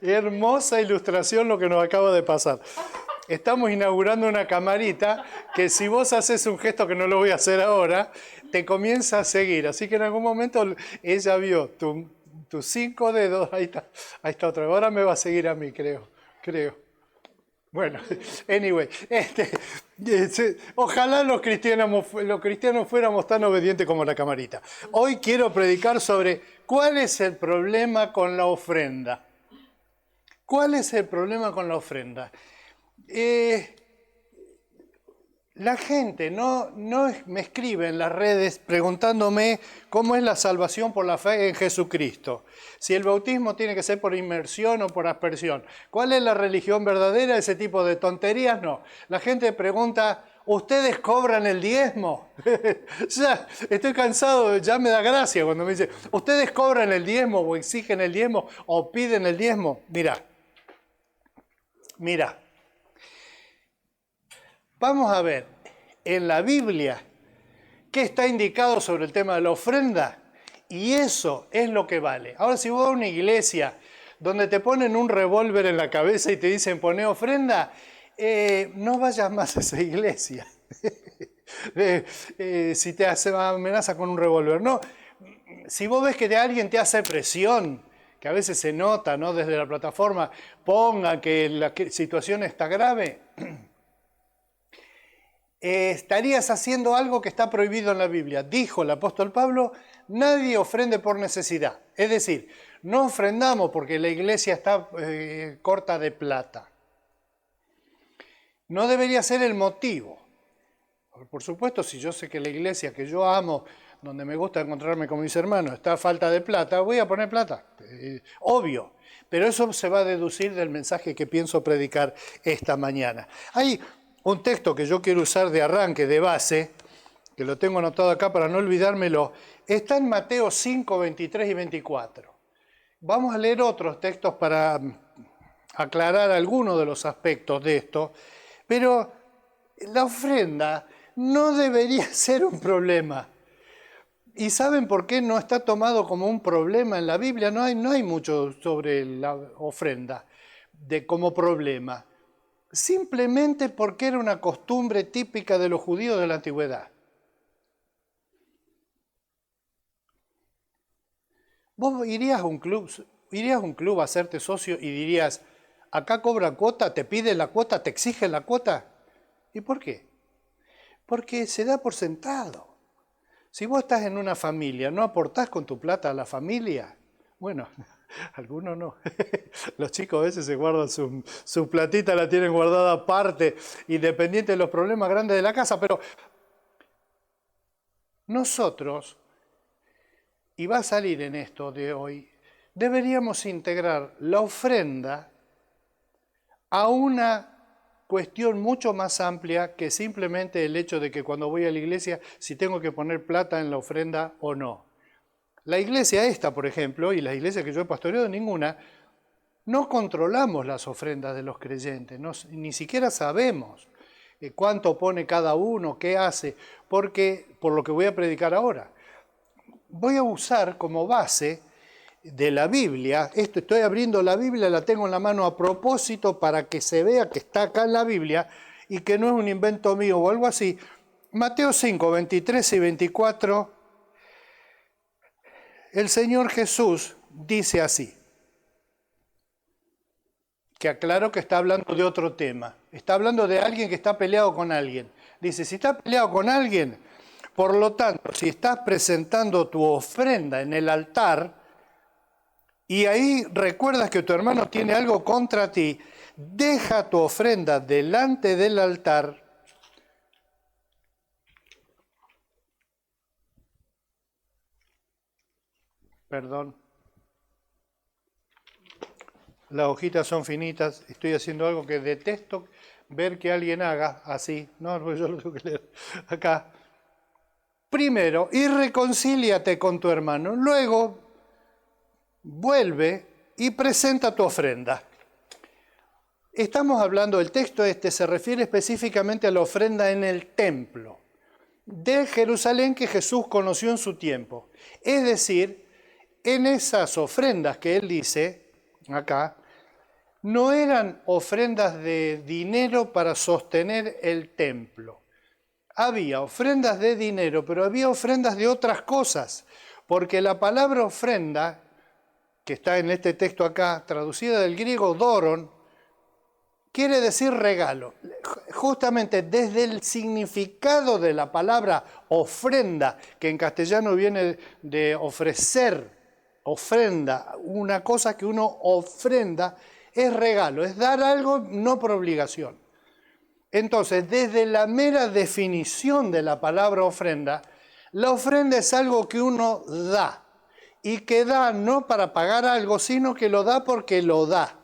Hermosa ilustración lo que nos acaba de pasar. Estamos inaugurando una camarita que si vos haces un gesto que no lo voy a hacer ahora, te comienza a seguir. Así que en algún momento ella vio tus 5 dedos, ahí está otra vez. Ahora me va a seguir a mí, creo. Bueno, anyway, ojalá los cristianos fuéramos tan obedientes como la camarita. Hoy quiero predicar sobre cuál es el problema con la ofrenda. ¿Cuál es el problema con la ofrenda? La gente no me escribe en las redes preguntándome cómo es la salvación por la fe en Jesucristo. Si el bautismo tiene que ser por inmersión o por aspersión. ¿Cuál es la religión verdadera? Ese tipo de tonterías no. La gente pregunta, ¿ustedes cobran el diezmo? Ya estoy cansado, ya me da gracia cuando me dicen, ¿ustedes cobran el diezmo o exigen el diezmo o piden el diezmo? Mira. Vamos a ver, en la Biblia, ¿qué está indicado sobre el tema de la ofrenda? Y eso es lo que vale. Ahora, si vos vas a una iglesia donde te ponen un revólver en la cabeza y te dicen poné ofrenda, no vayas más a esa iglesia. Si te amenaza con un revólver, no. Si vos ves que alguien te hace presión, que a veces se nota, ¿no? Desde la plataforma, ponga que la situación está grave, estarías haciendo algo que está prohibido en la Biblia. Dijo el apóstol Pablo, nadie ofrende por necesidad. Es decir, no ofrendamos porque la iglesia está corta de plata. No debería ser el motivo. Por supuesto, si yo sé que la iglesia que yo amo, donde me gusta encontrarme con mis hermanos, está a falta de plata, voy a poner plata. Obvio. Pero eso se va a deducir del mensaje que pienso predicar esta mañana. Hay un texto que yo quiero usar de arranque, de base, que lo tengo anotado acá para no olvidármelo, está en Mateo 5, 23 y 24. Vamos a leer otros textos para aclarar algunos de los aspectos de esto, pero la ofrenda no debería ser un problema. ¿Y saben por qué no está tomado como un problema en la Biblia? No hay mucho sobre la ofrenda como problema. Simplemente porque era una costumbre típica de los judíos de la antigüedad. Vos irías a un club a hacerte socio y dirías, acá cobran cuota, te piden la cuota, te exigen la cuota. ¿Y por qué? Porque se da por sentado. Si vos estás en una familia, ¿no aportás con tu plata a la familia? Bueno, algunos no. Los chicos a veces se guardan su platita, la tienen guardada aparte, independiente de los problemas grandes de la casa, pero nosotros, y va a salir en esto de hoy, deberíamos integrar la ofrenda a una cuestión mucho más amplia que simplemente el hecho de que cuando voy a la iglesia, si tengo que poner plata en la ofrenda o no. La iglesia esta, por ejemplo, y las iglesias que yo he pastoreado, ninguna, no controlamos las ofrendas de los creyentes, ni siquiera sabemos cuánto pone cada uno, qué hace, porque, por lo que voy a predicar ahora, voy a usar como base de la Biblia, estoy abriendo la Biblia, la tengo en la mano a propósito para que se vea que está acá en la Biblia y que no es un invento mío o algo así. Mateo 5, 23 y 24, el Señor Jesús dice así, que aclaro que está hablando de otro tema, está hablando de alguien que está peleado con alguien. Dice, si está peleado con alguien, por lo tanto, si estás presentando tu ofrenda en el altar, y ahí recuerdas que tu hermano tiene algo contra ti, deja tu ofrenda delante del altar. Perdón. Las hojitas son finitas, estoy haciendo algo que detesto ver que alguien haga así. No, yo lo tengo que leer acá. Primero, y reconcíliate con tu hermano. Luego, vuelve y presenta tu ofrenda. Estamos hablando, el texto se refiere específicamente a la ofrenda en el templo de Jerusalén que Jesús conoció en su tiempo. Es decir, en esas ofrendas que él dice acá, no eran ofrendas de dinero para sostener el templo. Había ofrendas de dinero, pero había ofrendas de otras cosas, porque la palabra ofrenda, que está en este texto acá, traducida del griego doron, quiere decir regalo. Justamente desde el significado de la palabra ofrenda, que en castellano viene de ofrecer, ofrenda, una cosa que uno ofrenda, es regalo, es dar algo no por obligación. Entonces, desde la mera definición de la palabra ofrenda, la ofrenda es algo que uno da, y que da no para pagar algo, sino que lo da porque lo da,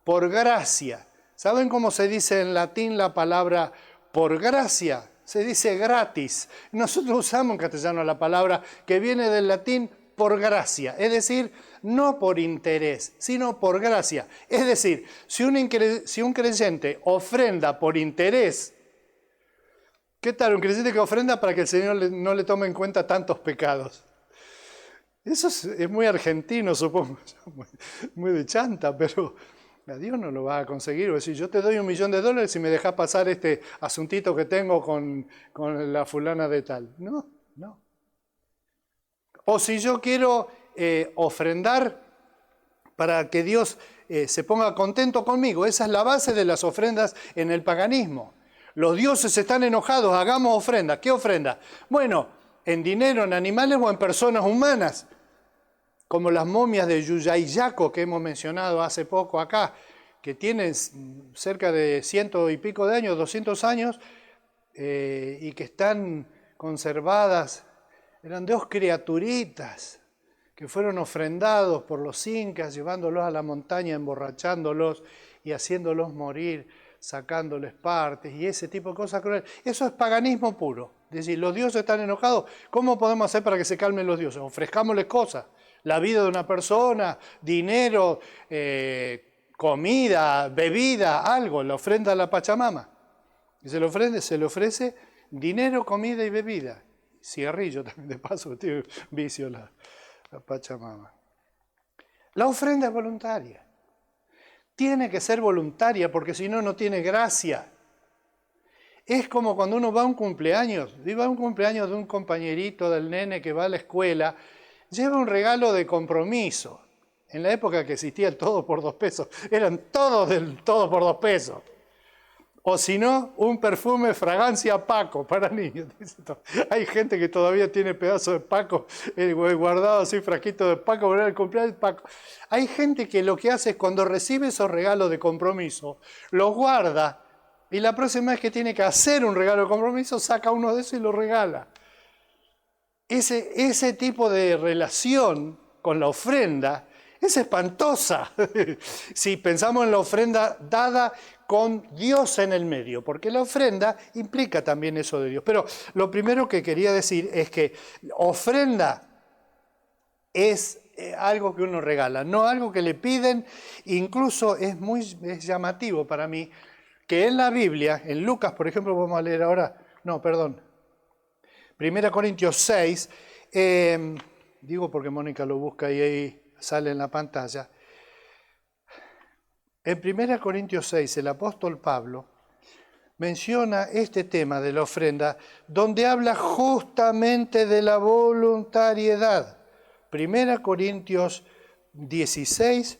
por gracia. ¿Saben cómo se dice en latín la palabra por gracia? Se dice gratis. Nosotros usamos en castellano la palabra que viene del latín por gracia, es decir, no por interés, sino por gracia. Es decir, si un creyente ofrenda por interés, ¿qué tal un creyente que ofrenda para que el Señor no le tome en cuenta tantos pecados? Eso es muy argentino, supongo, muy de chanta, pero a Dios no lo va a conseguir. O decir, yo te doy $1.000.000 si me dejas pasar este asuntito que tengo con la fulana de tal. No, no. O si yo quiero ofrendar para que Dios se ponga contento conmigo. Esa es la base de las ofrendas en el paganismo. Los dioses están enojados, hagamos ofrenda. ¿Qué ofrenda? Bueno, en dinero, en animales o en personas humanas, como las momias de Yuyayaco que hemos mencionado hace poco acá, que tienen cerca de 100 y pico de años, 200 años, y que están conservadas. Eran dos criaturitas que fueron ofrendados por los incas, llevándolos a la montaña, emborrachándolos y haciéndolos morir, sacándoles partes y ese tipo de cosas crueles. Eso es paganismo puro. Es decir, los dioses están enojados. ¿Cómo podemos hacer para que se calmen los dioses? Ofrezcámosles cosas. La vida de una persona, dinero, comida, bebida, algo. La ofrenda a la Pachamama. Y se le ofrece dinero, comida y bebida. Cigarrillo también, de paso, tiene vicio la Pachamama. La ofrenda es voluntaria. Tiene que ser voluntaria porque si no, no tiene gracia. Es como cuando uno va a un cumpleaños, va a un cumpleaños de un compañerito del nene que va a la escuela, lleva un regalo de compromiso. En la época que existía el todo por 2 pesos, eran todos del todo por 2 pesos. O si no, un perfume fragancia Paco para niños. Hay gente que todavía tiene pedazos de Paco guardados así, frasquitos de Paco, para el cumpleaños de Paco. Hay gente que lo que hace es cuando recibe esos regalos de compromiso, los guarda y la próxima vez que tiene que hacer un regalo de compromiso, saca uno de esos y lo regala. Ese tipo de relación con la ofrenda es espantosa. Si pensamos en la ofrenda dada con Dios en el medio, porque la ofrenda implica también eso de Dios. Pero lo primero que quería decir es que ofrenda es algo que uno regala, no algo que le piden. Incluso es llamativo para mí que en la Biblia, en Lucas, por ejemplo, vamos a leer ahora, 1 Corintios 6, digo porque Mónica lo busca y ahí sale en la pantalla. En 1 Corintios 6, el apóstol Pablo menciona este tema de la ofrenda, donde habla justamente de la voluntariedad. 1 Corintios 16,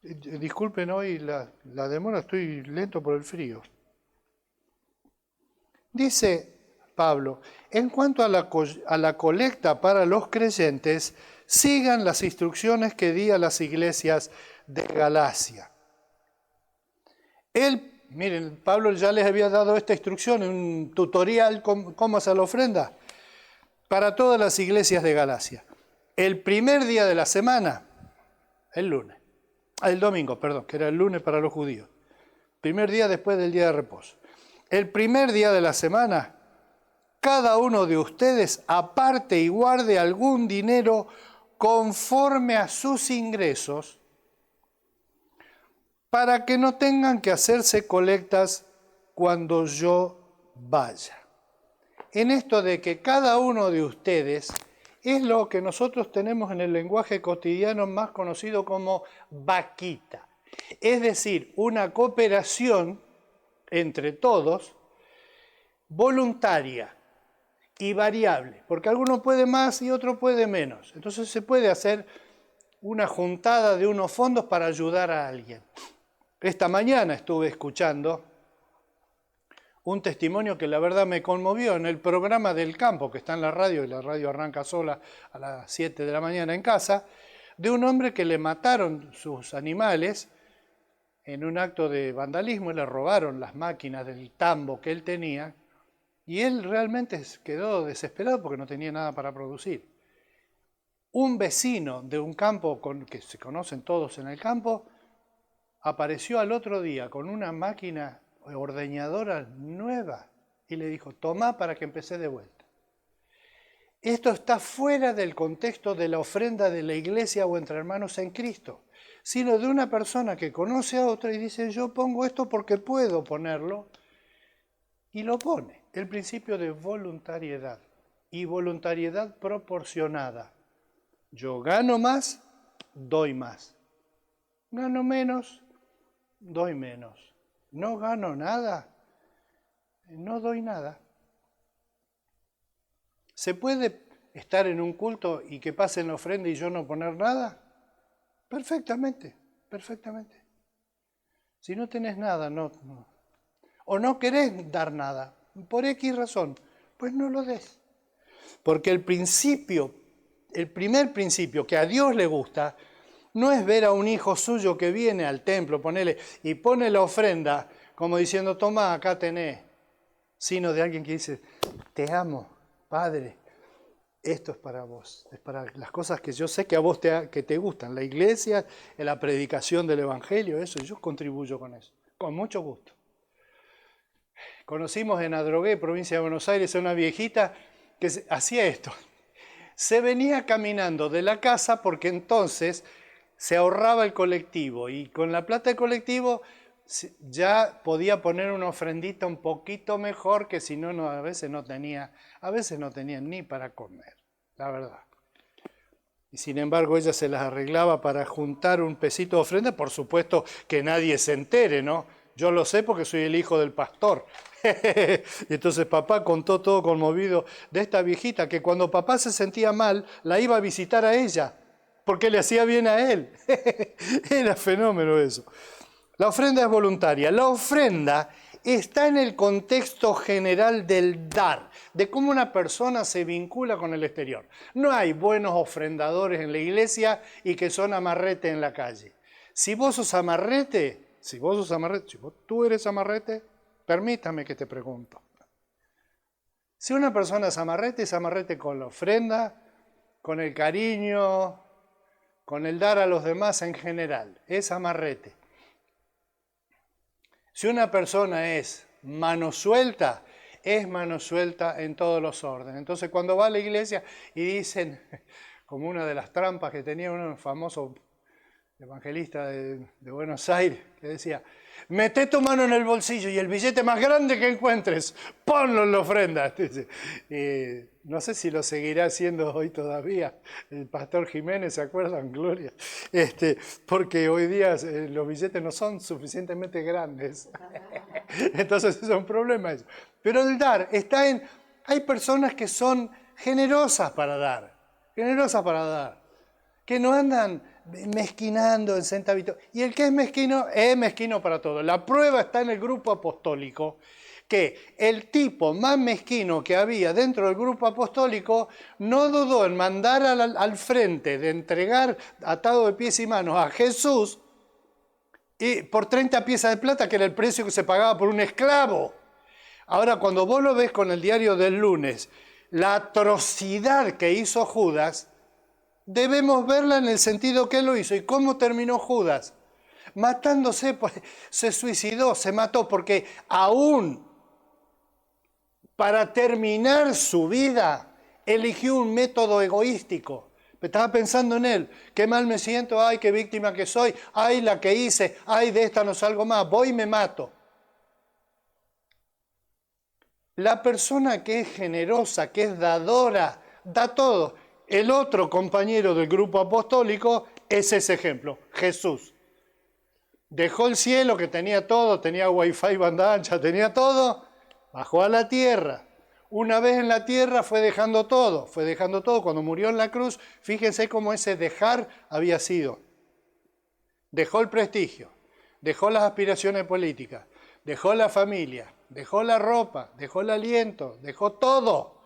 disculpen hoy la demora, estoy lento por el frío. Dice Pablo, en cuanto a la colecta para los creyentes, sigan las instrucciones que di a las iglesias de Galacia. Miren, Pablo ya les había dado esta instrucción, un tutorial cómo hacer la ofrenda para todas las iglesias de Galacia. El primer día de la semana, el domingo, que era el lunes para los judíos. Primer día después del día de reposo. El primer día de la semana, cada uno de ustedes aparte y guarde algún dinero conforme a sus ingresos, para que no tengan que hacerse colectas cuando yo vaya. En esto de que cada uno de ustedes es lo que nosotros tenemos en el lenguaje cotidiano más conocido como vaquita. Es decir, una cooperación entre todos, voluntaria y variable, porque alguno puede más y otro puede menos. Entonces se puede hacer una juntada de unos fondos para ayudar a alguien. Esta mañana estuve escuchando un testimonio que la verdad me conmovió en el programa del campo, que está en la radio, y la radio arranca sola a las 7 de la mañana en casa, de un hombre que le mataron sus animales en un acto de vandalismo, y le robaron las máquinas del tambo que él tenía, y él realmente quedó desesperado porque no tenía nada para producir. Un vecino de un campo que se conocen todos en el campo, apareció al otro día con una máquina ordeñadora nueva y le dijo, tomá para que empecé de vuelta. Esto está fuera del contexto de la ofrenda de la iglesia o entre hermanos en Cristo, sino de una persona que conoce a otra y dice, yo pongo esto porque puedo ponerlo, y lo pone. El principio de voluntariedad y voluntariedad proporcionada. Yo gano más, doy más. Gano menos, doy menos. No gano nada, no doy nada. ¿Se puede estar en un culto y que pasen la ofrenda y yo no poner nada? Perfectamente, perfectamente. Si no tenés nada, no. O no querés dar nada, por X razón, pues no lo des. Porque el primer principio que a Dios le gusta, no es ver a un hijo suyo que viene al templo, ponele, y pone la ofrenda, como diciendo, toma, acá tenés, sino de alguien que dice, te amo, Padre, esto es para vos, es para las cosas que yo sé que a vos que te gustan, la iglesia, la predicación del evangelio, eso, y yo contribuyo con eso, con mucho gusto. Conocimos en Adrogué, provincia de Buenos Aires, a una viejita que hacía esto. Se venía caminando de la casa porque entonces se ahorraba el colectivo y con la plata del colectivo ya podía poner una ofrendita un poquito mejor que si no, a veces no tenía ni para comer, la verdad. Y sin embargo ella se las arreglaba para juntar un pesito de ofrenda, por supuesto que nadie se entere, ¿no? Yo lo sé porque soy el hijo del pastor. Y entonces papá contó todo conmovido de esta viejita que cuando papá se sentía mal, la iba a visitar a ella, porque le hacía bien a él. Era fenómeno eso. La ofrenda es voluntaria. La ofrenda está en el contexto general del dar, de cómo una persona se vincula con el exterior. No hay buenos ofrendadores en la iglesia y que son amarrete en la calle. Si vos sos amarrete, si tú eres amarrete, permítame que te pregunto. Si una persona es amarrete con la ofrenda, con el cariño, con el dar a los demás en general, es amarrete. Si una persona es mano suelta en todos los órdenes. Entonces cuando va a la iglesia y dicen, como una de las trampas que tenía un famoso evangelista de Buenos Aires, que decía, mete tu mano en el bolsillo y el billete más grande que encuentres, ponlo en la ofrenda. No sé si lo seguirá haciendo hoy todavía el pastor Jiménez, ¿se acuerdan? Gloria. Porque hoy día los billetes no son suficientemente grandes. Entonces es un problema eso. Pero el dar está en... Hay personas que son generosas para dar, que no andan mezquinando en centavitos. Y el que es mezquino para todo. La prueba está en el grupo apostólico, que el tipo más mezquino que había dentro del grupo apostólico no dudó en mandar al frente de entregar atado de pies y manos a Jesús y por 30 piezas de plata, que era el precio que se pagaba por un esclavo. Ahora, cuando vos lo ves con el diario del lunes, la atrocidad que hizo Judas, debemos verla en el sentido que él lo hizo. ¿Y cómo terminó Judas? Matándose, pues, se suicidó, se mató, porque aún para terminar su vida eligió un método egoístico. Estaba pensando en él, qué mal me siento, ay, qué víctima que soy, ay, la que hice, ay, de esta no salgo más, voy y me mato. La persona que es generosa, que es dadora, da todo. el otro compañero del grupo apostólico es ese ejemplo, Jesús. Dejó el cielo que tenía todo, tenía wifi, banda ancha, tenía todo, bajó a la tierra. Una vez en la tierra fue dejando todo. Cuando murió en la cruz, fíjense cómo ese dejar había sido. Dejó el prestigio, dejó las aspiraciones políticas, dejó la familia, dejó la ropa, dejó el aliento, dejó todo.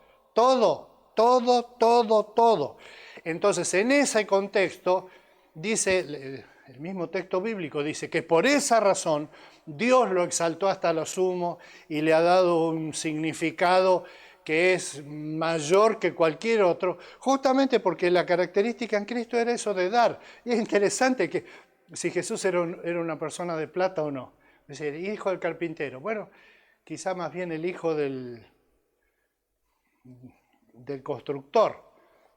Entonces, en ese contexto, dice el mismo texto bíblico, dice que por esa razón Dios lo exaltó hasta lo sumo y le ha dado un significado que es mayor que cualquier otro, justamente porque la característica en Cristo era eso de dar. Y es interesante que si Jesús era una persona de plata o no. Es decir, hijo del carpintero. Bueno, quizá más bien el hijo del constructor.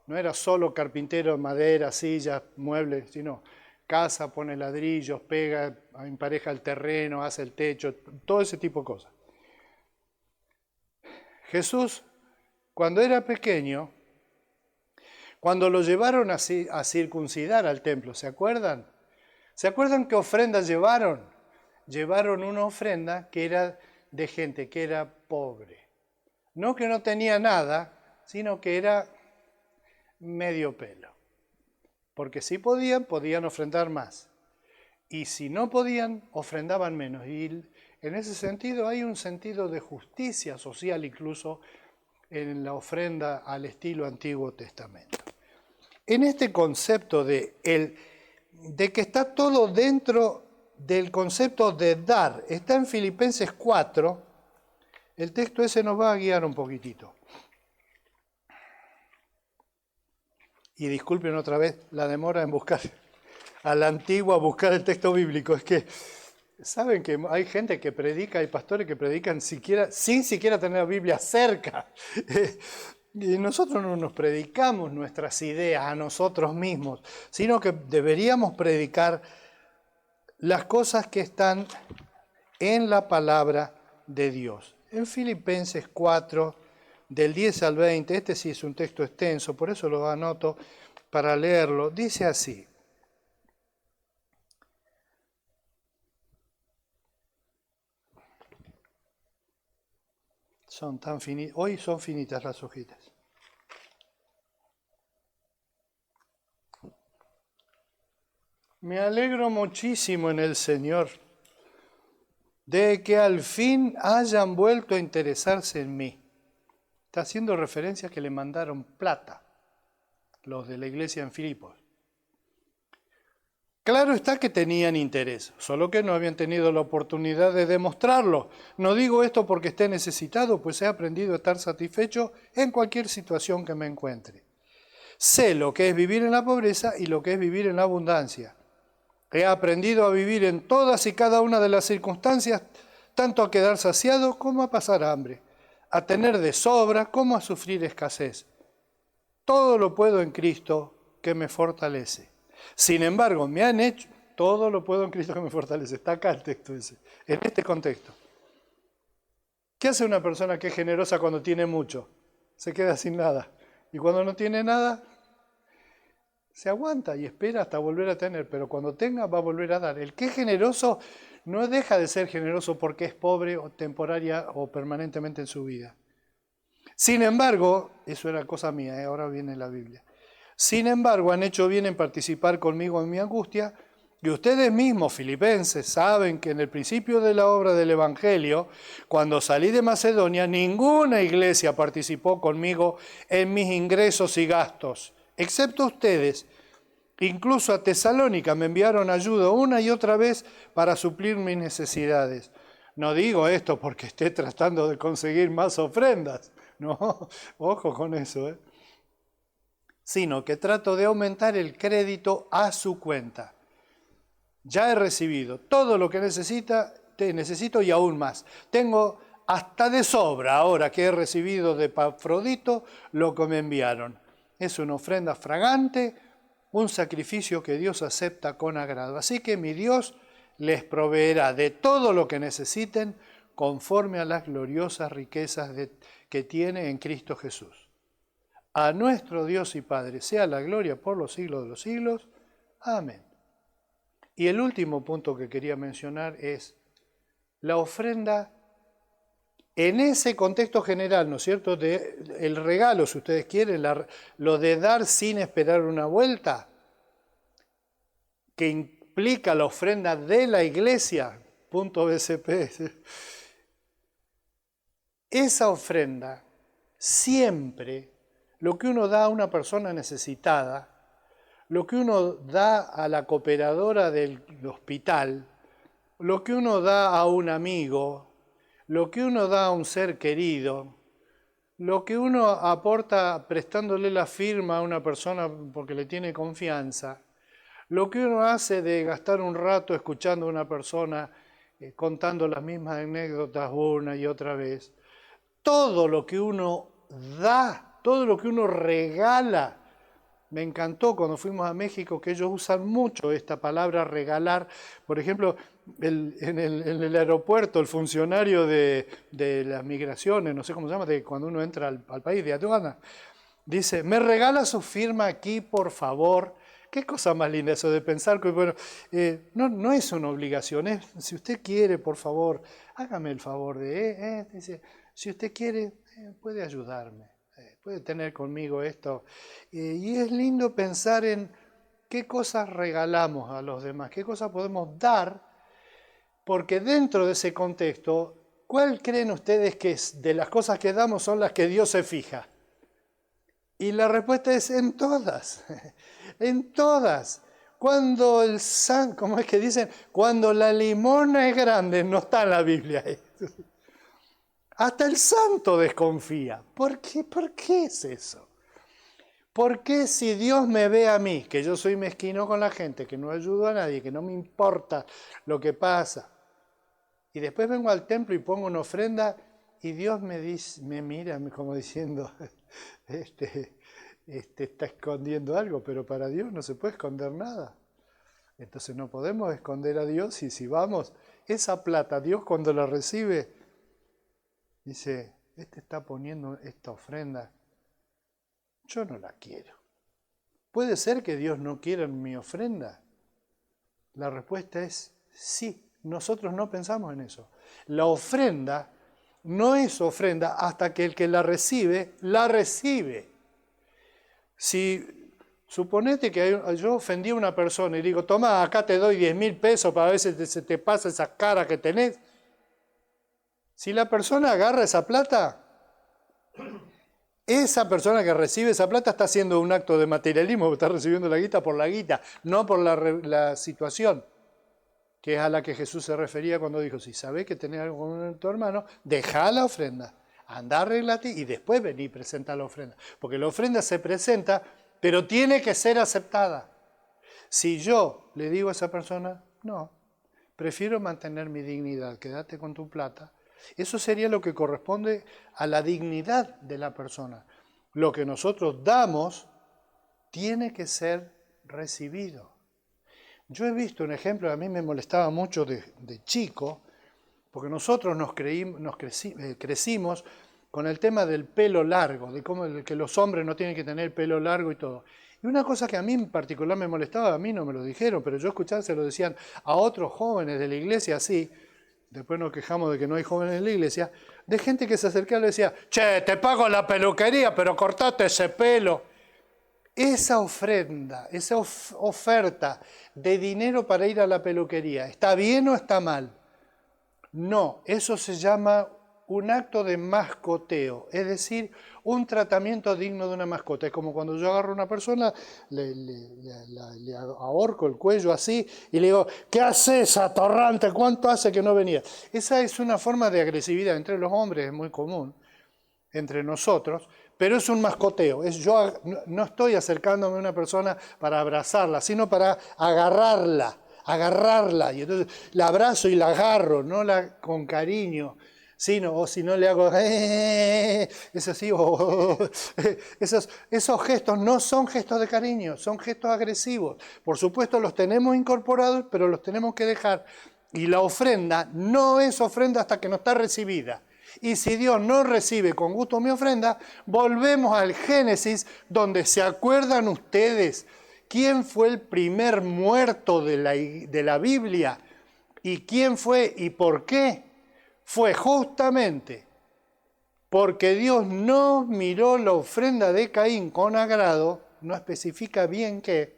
No era solo carpintero, madera, sillas, muebles, sino casa, pone ladrillos, pega, empareja el terreno, hace el techo, todo ese tipo de cosas. Jesús, cuando era pequeño, cuando lo llevaron a circuncidar al templo, ¿se acuerdan? ¿Se acuerdan qué ofrendas llevaron? Llevaron una ofrenda que era de gente que era pobre. No que no tenía nada, sino que era medio pelo. Porque si podían ofrendar más. Y si no podían, ofrendaban menos. Y en ese sentido hay un sentido de justicia social incluso en la ofrenda al estilo Antiguo Testamento. En este concepto de que está todo dentro del concepto de dar, está en Filipenses 4, el texto ese nos va a guiar un poquitito. Y disculpen otra vez la demora en buscar a la antigua, buscar el texto bíblico. Es que saben que hay gente que predica, hay pastores que predican sin siquiera tener la Biblia cerca. Y nosotros no nos predicamos nuestras ideas a nosotros mismos, sino que deberíamos predicar las cosas que están en la palabra de Dios. En Filipenses 4, del 10 al 20, este sí es un texto extenso, por eso lo anoto para leerlo, dice así. Hoy son finitas las hojitas. Me alegro muchísimo en el Señor de que al fin hayan vuelto a interesarse en mí. Está haciendo referencia a que le mandaron plata los de la iglesia en Filipos. Claro está que tenían interés, solo que no habían tenido la oportunidad de demostrarlo. No digo esto porque esté necesitado, pues he aprendido a estar satisfecho en cualquier situación que me encuentre. Sé lo que es vivir en la pobreza y lo que es vivir en la abundancia. He aprendido a vivir en todas y cada una de las circunstancias, tanto a quedar saciado como a pasar hambre, a tener de sobra como a sufrir escasez. Todo lo puedo en Cristo que me fortalece. Sin embargo, me han hecho, todo lo puedo en Cristo que me fortalece. Está acá el texto ese, en este contexto. ¿Qué hace una persona que es generosa cuando tiene mucho? Se queda sin nada. Y cuando no tiene nada, se aguanta y espera hasta volver a tener. Pero cuando tenga, va a volver a dar. El que es generoso no deja de ser generoso porque es pobre o temporaria o permanentemente en su vida. Sin embargo, eso era cosa mía, ahora viene la Biblia. Sin embargo, han hecho bien en participar conmigo en mi angustia, y ustedes mismos, filipenses, saben que en el principio de la obra del Evangelio, cuando salí de Macedonia, ninguna iglesia participó conmigo en mis ingresos y gastos, excepto ustedes. Incluso a Tesalónica me enviaron ayuda una y otra vez para suplir mis necesidades. No digo esto porque esté tratando de conseguir más ofrendas, no, ojo con eso, sino que trato de aumentar el crédito a su cuenta. Ya he recibido todo lo que necesito y aún más. Tengo hasta de sobra ahora que he recibido de Epafrodito lo que me enviaron. Es una ofrenda fragante, un sacrificio que Dios acepta con agrado. Así que mi Dios les proveerá de todo lo que necesiten conforme a las gloriosas riquezas que tiene en Cristo Jesús. A nuestro Dios y Padre sea la gloria por los siglos de los siglos. Amén. Y el último punto que quería mencionar es la ofrenda en ese contexto general, ¿no es cierto? El regalo, si ustedes quieren, lo de dar sin esperar una vuelta, que implica la ofrenda de la iglesia, punto BCP. Esa ofrenda, siempre, lo que uno da a una persona necesitada, lo que uno da a la cooperadora del hospital, lo que uno da a un amigo, lo que uno da a un ser querido, lo que uno aporta prestándole la firma a una persona porque le tiene confianza, lo que uno hace de gastar un rato escuchando a una persona contando las mismas anécdotas una y otra vez, todo lo que uno da, todo lo que uno regala. Me encantó cuando fuimos a México que ellos usan mucho esta palabra regalar. Por ejemplo, en el aeropuerto, el funcionario de las migraciones, no sé cómo se llama, de cuando uno entra al país de aduana, dice, ¿me regala su firma aquí, por favor? Qué cosa más linda eso de pensar que, bueno, no es una obligación, si usted quiere, por favor, hágame el favor dice, si usted quiere, puede ayudarme. Puede tener conmigo esto. Y es lindo pensar en qué cosas regalamos a los demás, qué cosas podemos dar, porque dentro de ese contexto, ¿cuál creen ustedes que de las cosas que damos son las que Dios se fija? Y la respuesta es en todas, en todas. Cuando ¿cómo es que dicen? Cuando la limosna es grande, no está en la Biblia. Hasta el santo desconfía. ¿Por qué? ¿Por qué es eso? ¿Por qué si Dios me ve a mí, que yo soy mezquino con la gente, que no ayudo a nadie, que no me importa lo que pasa, y después vengo al templo y pongo una ofrenda y Dios me mira como diciendo, este está escondiendo algo, pero para Dios no se puede esconder nada. Entonces no podemos esconder a Dios y si vamos, esa plata, Dios cuando la recibe, dice, está poniendo esta ofrenda, yo no la quiero. ¿Puede ser que Dios no quiera mi ofrenda? La respuesta es sí, nosotros no pensamos en eso. La ofrenda no es ofrenda hasta que el que la recibe. Si suponete que yo ofendí a una persona y digo, toma, acá te doy 10.000 pesos para ver si se te pasa esa cara que tenés. Si la persona agarra esa plata, esa persona que recibe esa plata está haciendo un acto de materialismo, está recibiendo la guita por la guita, no por la situación, que es a la que Jesús se refería cuando dijo, si sabés que tenés algo con tu hermano, dejá la ofrenda, andá, arreglate y después vení y presenta la ofrenda. Porque la ofrenda se presenta, pero tiene que ser aceptada. Si yo le digo a esa persona, no, prefiero mantener mi dignidad, quédate con tu plata, eso sería lo que corresponde a la dignidad de la persona. Lo que nosotros damos tiene que ser recibido. Yo he visto un ejemplo, a mí me molestaba mucho de chico, porque nosotros crecimos con el tema del pelo largo, de cómo que los hombres no tienen que tener pelo largo y todo. Y una cosa que a mí en particular me molestaba, a mí no me lo dijeron, pero yo escuchaba, se lo decían a otros jóvenes de la iglesia así, después nos quejamos de que no hay jóvenes en la iglesia, de gente que se acercaba y le decía, che, te pago la peluquería, pero cortate ese pelo. Esa ofrenda, esa oferta de dinero para ir a la peluquería, ¿está bien o está mal? No, eso se llama un acto de mascoteo, es decir, un tratamiento digno de una mascota. Es como cuando yo agarro a una persona, le ahorco el cuello así y le digo, ¿qué haces, atorrante? ¿Cuánto hace que no venía? Esa es una forma de agresividad entre los hombres, es muy común, entre nosotros, pero es un mascoteo. Yo no estoy acercándome a una persona para abrazarla, sino para agarrarla, y entonces la abrazo y la agarro, no con cariño, o si no le hago, es así, esos gestos no son gestos de cariño, son gestos agresivos. Por supuesto los tenemos incorporados, pero los tenemos que dejar. Y la ofrenda no es ofrenda hasta que no está recibida. Y si Dios no recibe con gusto mi ofrenda, volvemos al Génesis, donde se acuerdan ustedes quién fue el primer muerto de la Biblia y quién fue y por qué. Fue justamente porque Dios no miró la ofrenda de Caín con agrado, no especifica bien qué,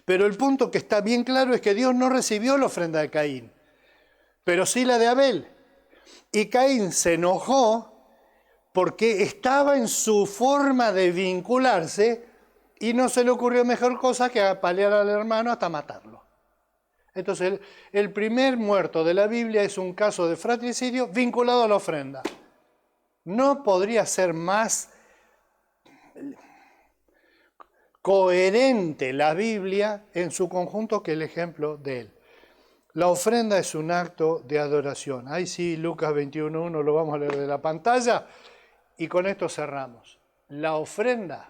pero el punto que está bien claro es que Dios no recibió la ofrenda de Caín, pero sí la de Abel. Y Caín se enojó porque estaba en su forma de vincularse y no se le ocurrió mejor cosa que apalear al hermano hasta matarlo. Entonces el primer muerto de la Biblia es un caso de fratricidio vinculado a la ofrenda. No podría ser más coherente la Biblia en su conjunto que el ejemplo de él. La ofrenda es un acto de adoración. Ahí sí, Lucas 21:1 lo vamos a leer de la pantalla y con esto cerramos. La ofrenda,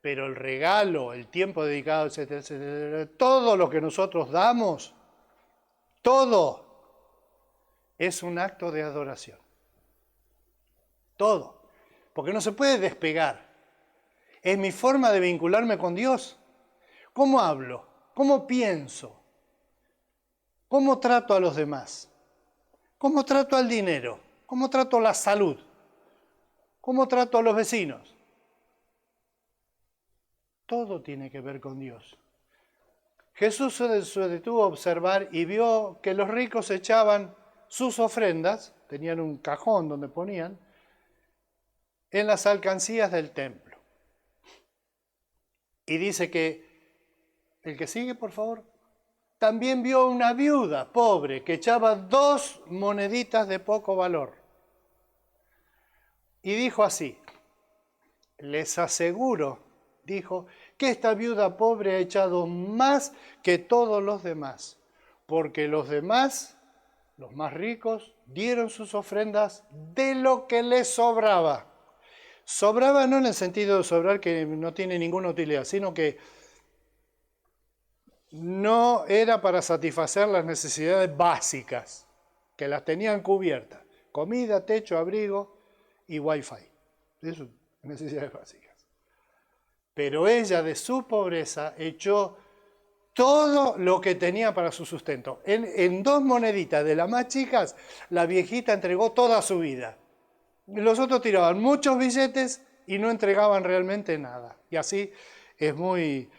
pero el regalo, el tiempo dedicado, etcétera, etcétera, todo lo que nosotros damos, todo es un acto de adoración. Todo. Porque no se puede despegar. Es mi forma de vincularme con Dios. ¿Cómo hablo? ¿Cómo pienso? ¿Cómo trato a los demás? ¿Cómo trato al dinero? ¿Cómo trato a la salud? ¿Cómo trato a los vecinos? Todo tiene que ver con Dios. Jesús se detuvo a observar y vio que los ricos echaban sus ofrendas, tenían un cajón donde ponían, en las alcancías del templo. Y dice que, el que sigue, por favor, también vio una viuda pobre que echaba 2 moneditas de poco valor. Y dijo así, les aseguro, dijo, que esta viuda pobre ha echado más que todos los demás, porque los demás, los más ricos, dieron sus ofrendas de lo que les sobraba. Sobraba no en el sentido de sobrar que no tiene ninguna utilidad, sino que no era para satisfacer las necesidades básicas, que las tenían cubiertas. Comida, techo, abrigo y wifi. Eso, necesidades básicas. Pero ella de su pobreza echó todo lo que tenía para su sustento. En 2 moneditas de las más chicas, la viejita entregó toda su vida. Los otros tiraban muchos billetes y no entregaban realmente nada. Y así es muy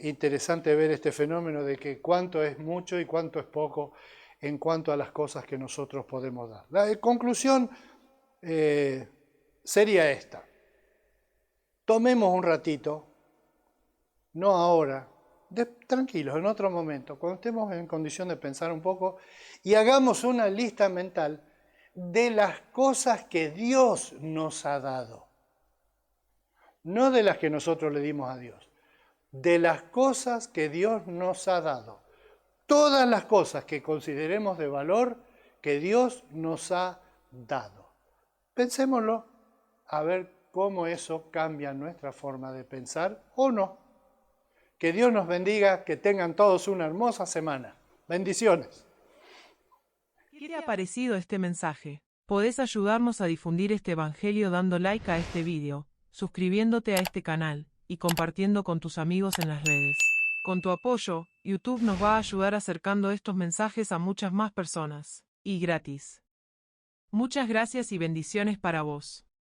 interesante ver este fenómeno de que cuánto es mucho y cuánto es poco en cuanto a las cosas que nosotros podemos dar. La conclusión sería esta. Tomemos un ratito, no ahora, tranquilos, en otro momento, cuando estemos en condición de pensar un poco, y hagamos una lista mental de las cosas que Dios nos ha dado. No de las que nosotros le dimos a Dios, de las cosas que Dios nos ha dado. Todas las cosas que consideremos de valor que Dios nos ha dado. Pensémoslo, a ver cómo eso cambia nuestra forma de pensar o no. Que Dios nos bendiga, que tengan todos una hermosa semana. Bendiciones. ¿Qué te ha parecido este mensaje? Podés ayudarnos a difundir este evangelio dando like a este video, suscribiéndote a este canal y compartiendo con tus amigos en las redes. Con tu apoyo, YouTube nos va a ayudar acercando estos mensajes a muchas más personas, y gratis. Muchas gracias y bendiciones para vos.